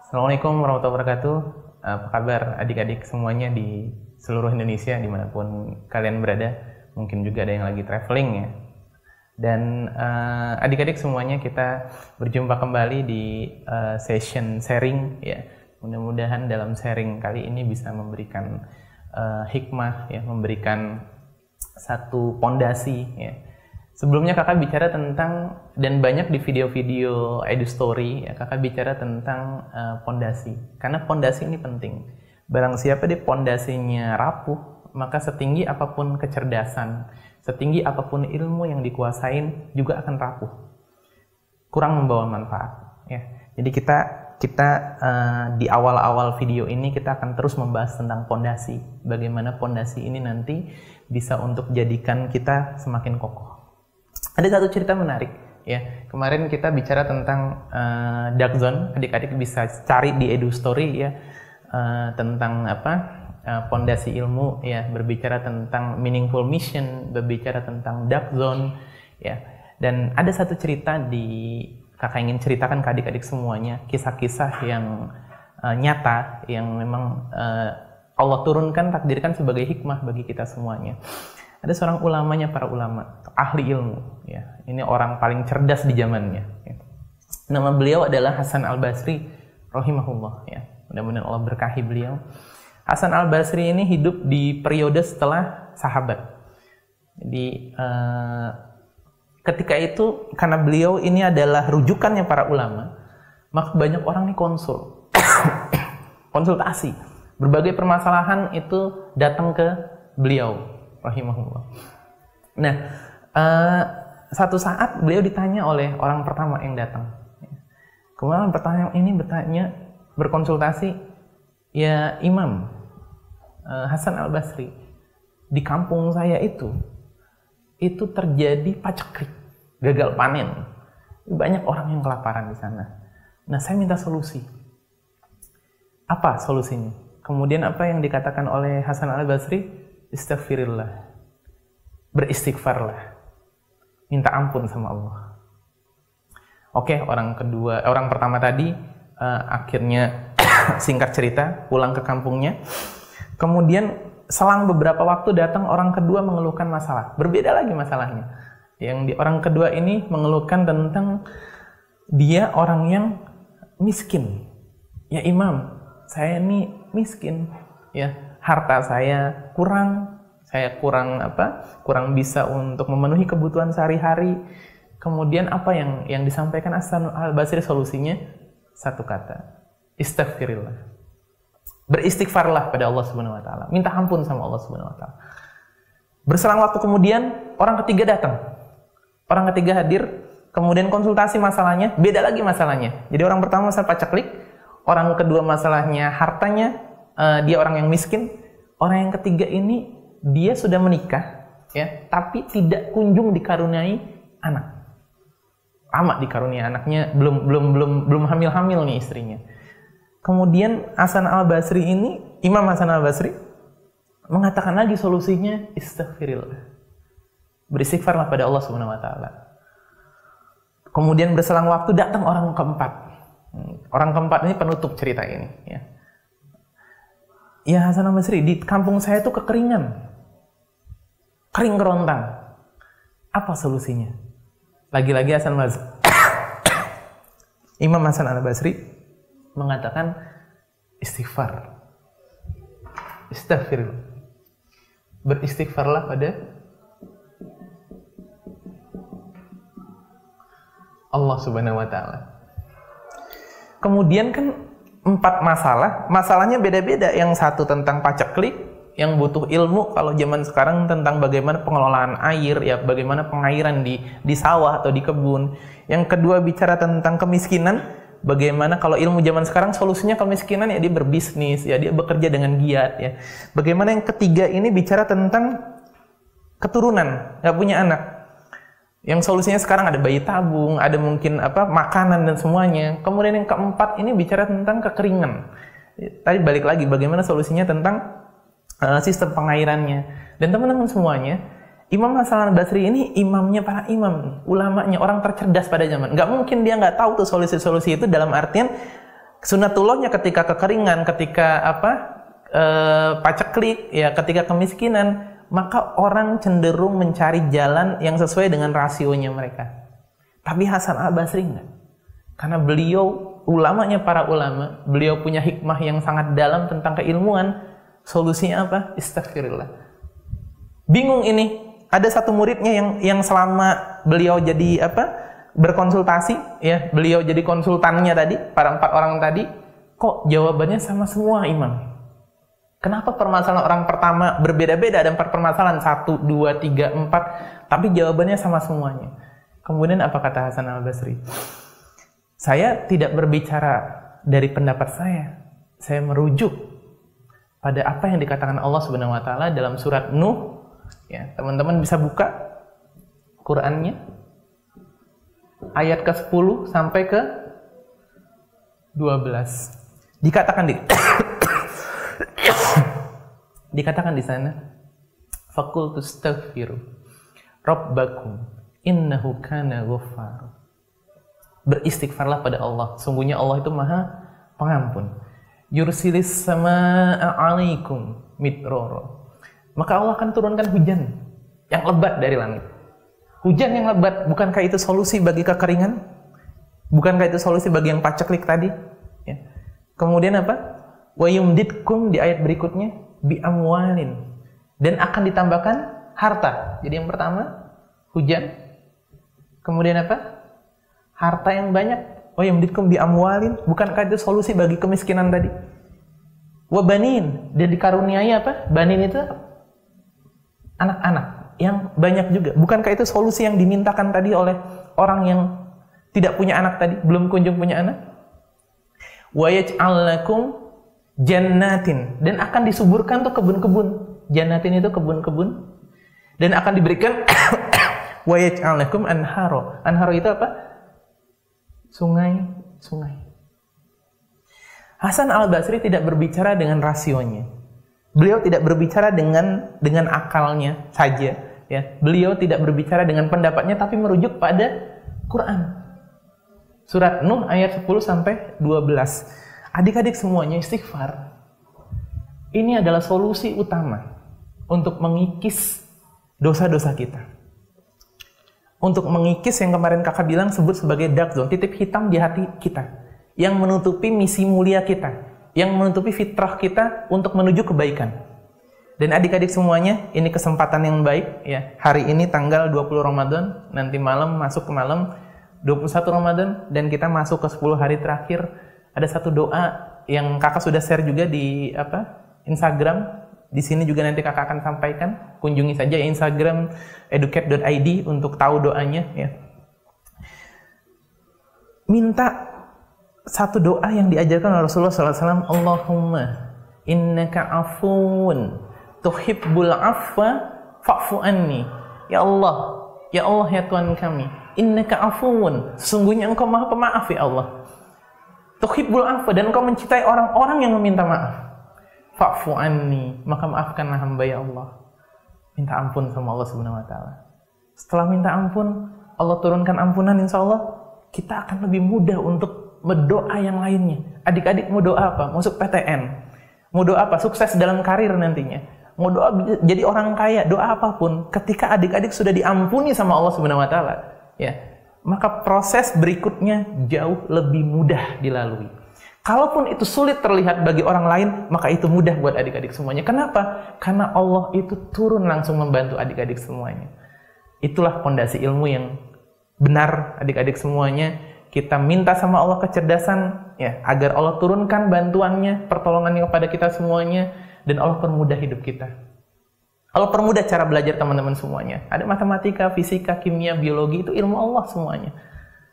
Assalamualaikum warahmatullahi wabarakatuh. Apa kabar adik-adik semuanya di seluruh Indonesia dimanapun kalian berada? Mungkin juga ada yang lagi traveling ya. Dan adik-adik semuanya kita berjumpa kembali di session sharing ya. Mudah-mudahan dalam sharing kali ini bisa memberikan hikmah ya, memberikan satu pondasi ya. Sebelumnya kakak bicara tentang, dan banyak di video-video EduStory ya, kakak bicara tentang pondasi. Karena pondasi ini penting. Barang siapa di pondasinya rapuh, maka setinggi apapun kecerdasan, setinggi apapun ilmu yang dikuasain juga akan rapuh. Kurang membawa manfaat ya. Jadi kita di awal-awal video ini kita akan terus membahas tentang pondasi. Bagaimana pondasi ini nanti bisa untuk jadikan kita semakin kokoh. Ada satu cerita menarik ya. Kemarin kita bicara tentang dark zone. Adik-adik bisa cari di EduStory ya, tentang pondasi ilmu ya, berbicara tentang meaningful mission, berbicara tentang dark zone ya. Dan ada satu cerita kakak ingin ceritakan ke adik-adik semuanya, kisah-kisah yang nyata yang memang Allah turunkan, takdirkan sebagai hikmah bagi kita semuanya. Ada seorang ulamanya, para ulama, ahli ilmu ya. Ini orang paling cerdas di zamannya ya. Nama beliau adalah Hasan Al-Basri rahimahullah ya. Mudah-mudahan Allah berkahi beliau. Hasan Al-Basri ini hidup di periode setelah sahabat. Jadi ketika itu karena beliau ini adalah rujukannya para ulama, maka banyak orang nih konsultasi. Berbagai permasalahan itu datang ke beliau rahimahullah. Nah, satu saat beliau ditanya oleh orang pertama yang datang. Kemudian pertanyaan ini berkonsultasi, ya Imam Hasan Al-Basri, di kampung saya itu terjadi paceklik, gagal panen. Banyak orang yang kelaparan di sana. Nah, saya minta solusi. Apa solusinya? Kemudian apa yang dikatakan oleh Hasan Al-Basri? Istighfirillah, beristighfarlah, minta ampun sama Allah. Oke, orang pertama tadi akhirnya singkat cerita pulang ke kampungnya. Kemudian selang beberapa waktu datang orang kedua mengeluhkan masalah, berbeda lagi masalahnya. Orang kedua ini mengeluhkan tentang dia orang yang miskin. Ya Imam, saya ini miskin ya. Harta saya kurang bisa untuk memenuhi kebutuhan sehari-hari. Kemudian apa yang disampaikan Hasan Al-Basri solusinya? Satu kata, istighfirillah. Beristighfarlah pada Allah Subhanahu wa taala. Minta ampun sama Allah Subhanahu wa taala. Berselang waktu kemudian orang ketiga datang. Orang ketiga hadir, kemudian konsultasi masalahnya, beda lagi masalahnya. Jadi orang pertama masalah paceklik, orang kedua masalahnya hartanya, dia orang yang miskin. Orang yang ketiga ini dia sudah menikah ya, tapi tidak kunjung dikaruniai anak. Lama dikaruniai anaknya, belum hamil nih istrinya. Kemudian Hasan Al-Basri ini, Imam Hasan Al-Basri mengatakan lagi solusinya, istighfirillah. Beristighfarlah pada Allah Subhanahu wa taala. Kemudian berselang waktu datang orang keempat. Orang keempat ini penutup cerita ini ya. Ya Hasan Al-Basri, di kampung saya itu kekeringan. Kering kerontang. Apa solusinya? Lagi-lagi Imam Hasan Al-Basri mengatakan istighfar. Istighfar. Beristighfarlah pada Allah Subhanahu wa taala. Kemudian kan 4 masalahnya beda-beda. Yang satu tentang paceklik, yang butuh ilmu kalau zaman sekarang tentang bagaimana pengelolaan air ya, bagaimana pengairan di sawah atau di kebun. Yang kedua bicara tentang kemiskinan, bagaimana kalau ilmu zaman sekarang solusinya kemiskinan ya dia berbisnis, ya dia bekerja dengan giat ya. Bagaimana yang ketiga ini bicara tentang keturunan, nggak punya anak. Yang solusinya sekarang ada bayi tabung, ada mungkin makanan dan semuanya. Kemudian yang keempat ini bicara tentang kekeringan. Tadi balik lagi bagaimana solusinya tentang sistem pengairannya. Dan teman-teman semuanya, Imam Hasan Al-Basri ini imamnya para imam, ulamanya, orang tercerdas pada zaman. Nggak mungkin dia nggak tahu tuh solusi-solusi itu, dalam artian Sunnatullahnya ketika kekeringan, ketika paceklik, ya, ketika kemiskinan, maka orang cenderung mencari jalan yang sesuai dengan rasionya mereka. Tapi Hasan al-Basri enggak. Karena beliau ulamanya para ulama, beliau punya hikmah yang sangat dalam tentang keilmuan. Solusinya apa? Istighfirillah. Bingung ini. Ada satu muridnya yang selama beliau jadi berkonsultasi, ya, beliau jadi konsultannya tadi, para 4 orang tadi, kok jawabannya sama semua, Imam? Kenapa permasalahan orang pertama berbeda-beda, ada 4 permasalahan, 1, 2, 3, 4, tapi jawabannya sama semuanya. Kemudian apa kata Hasan al-Basri? Saya tidak berbicara dari pendapat saya merujuk pada apa yang dikatakan Allah Subhanahu wa taala dalam surat Nuh. Ya, teman-teman bisa buka Qur'annya ayat ke-10 sampai ke 12. Dikatakan di sana, faqultu astaghfiru rabbakum innahu kana ghaffar. Beristighfarlah pada Allah, sungguhnya Allah itu Maha Pengampun. Yursilis samaa'a 'alaikum midrara. Maka Allah akan turunkan hujan yang lebat dari langit. Hujan yang lebat, bukankah itu solusi bagi kekeringan? Bukankah itu solusi bagi yang paceklik tadi? Ya. Kemudian apa? Wa yumditkum di ayat berikutnya bi amwalin, dan akan ditambahkan harta. Jadi yang pertama hujan, kemudian apa? Harta yang banyak. Wa yumditkum bi amwalin, bukankah itu solusi bagi kemiskinan tadi? Wa banin, dan dikaruniai apa? Banin itu anak-anak yang banyak juga. Bukankah itu solusi yang dimintakan tadi oleh orang yang tidak punya anak tadi, belum kunjung punya anak? Wa yaj'al lakum jannatin, dan akan disuburkan tuh kebun-kebun. Jannatin itu kebun-kebun, dan akan diberikan wa yaj'al lakum anharo. Anharo itu apa? Sungai. Hasan al-Basri tidak berbicara dengan rasionya. Beliau tidak berbicara dengan akalnya saja, ya. Beliau tidak berbicara dengan pendapatnya, tapi merujuk pada Quran. Surat Nuh ayat 10 sampai 12. Adik-adik semuanya, istighfar ini adalah solusi utama untuk mengikis dosa-dosa kita. Untuk mengikis yang kemarin kakak bilang sebut sebagai dark zone, titik hitam di hati kita, yang menutupi misi mulia kita, yang menutupi fitrah kita untuk menuju kebaikan. Dan adik-adik semuanya, ini kesempatan yang baik, ya. Hari ini tanggal 20 Ramadan, nanti malam masuk ke malam 21 Ramadan, dan kita masuk ke 10 hari terakhir. Ada satu doa yang kakak sudah share juga di Instagram. Di sini juga nanti kakak akan sampaikan. Kunjungi saja Instagram educate.id untuk tahu doanya, ya. Minta satu doa yang diajarkan oleh Rasulullah SAW. Allahumma innaka afuun tuhibbul afwa fa'fu anni. Ya Allah ya Tuhan kami, innaka afuun, sesungguhnya engkau maha pemaaf, ya Allah. Tuhibbul afwa, dan engkau mencintai orang-orang yang meminta maaf. Fa'fu anni, maka maafkanlah hamba, ya Allah. Minta ampun sama Allah Subhanahu wa taala. Setelah minta ampun, Allah turunkan ampunan, insya Allah kita akan lebih mudah untuk berdoa yang lainnya. Adik-adik mau doa apa? Masuk PTN. Mau doa apa? Sukses dalam karir nantinya. Mau doa jadi orang kaya, doa apapun. Ketika adik-adik sudah diampuni sama Allah Subhanahu wa taala, ya, maka proses berikutnya jauh lebih mudah dilalui. Kalaupun itu sulit terlihat bagi orang lain, maka itu mudah buat adik-adik semuanya. Kenapa? Karena Allah itu turun langsung membantu adik-adik semuanya. Itulah fondasi ilmu yang benar, adik-adik semuanya. Kita minta sama Allah kecerdasan, ya, agar Allah turunkan bantuannya, pertolongannya kepada kita semuanya, dan Allah permudah hidup kita. Allah permudah cara belajar teman-teman semuanya. Ada matematika, fisika, kimia, biologi, itu ilmu Allah semuanya.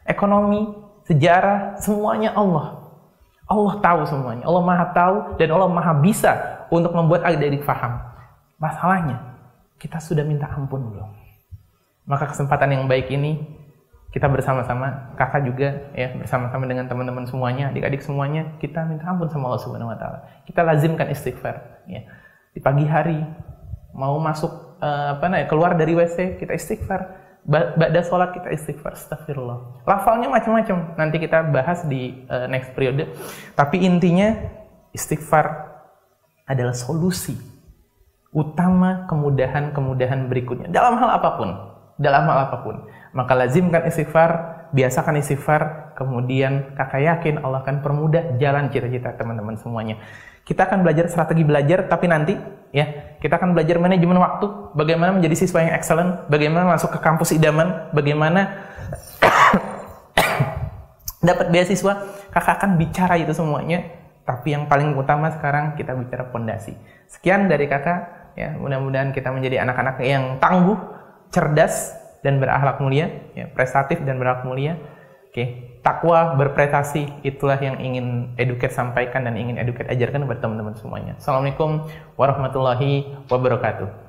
Ekonomi, sejarah, semuanya Allah. Allah tahu semuanya. Allah Maha tahu dan Allah Maha bisa untuk membuat adik-adik faham. Masalahnya, kita sudah minta ampun belum? Maka kesempatan yang baik ini kita bersama-sama, kakak juga, ya, bersama-sama dengan teman-teman semuanya, adik-adik semuanya, kita minta ampun sama Allah Subhanahu wa taala. Kita lazimkan istighfar, ya. Di pagi hari mau masuk keluar dari WC, kita istighfar. Ba'da sholat kita istighfar, astagfirullah. Lafalnya macam-macam, nanti kita bahas di next periode. Tapi intinya istighfar adalah solusi utama kemudahan-kemudahan berikutnya dalam hal apapun. Maka lazimkan istighfar, biasakan istighfar, kemudian kakak yakin Allah akan permudah jalan cita-cita teman-teman semuanya. Kita akan belajar strategi belajar, tapi nanti ya, kita akan belajar manajemen waktu, bagaimana menjadi siswa yang excellent, bagaimana masuk ke kampus idaman, bagaimana dapat beasiswa. Kakak akan bicara itu semuanya, tapi yang paling utama sekarang kita bicara fondasi. Sekian dari kakak, ya, mudah-mudahan kita menjadi anak-anak yang tangguh, cerdas, dan berakhlak mulia, ya, prestatif dan berakhlak mulia. Oke, takwa, berprestasi, itulah yang ingin Educate sampaikan dan ingin Educate ajarkan kepada teman-teman semuanya. Assalamualaikum warahmatullahi wabarakatuh.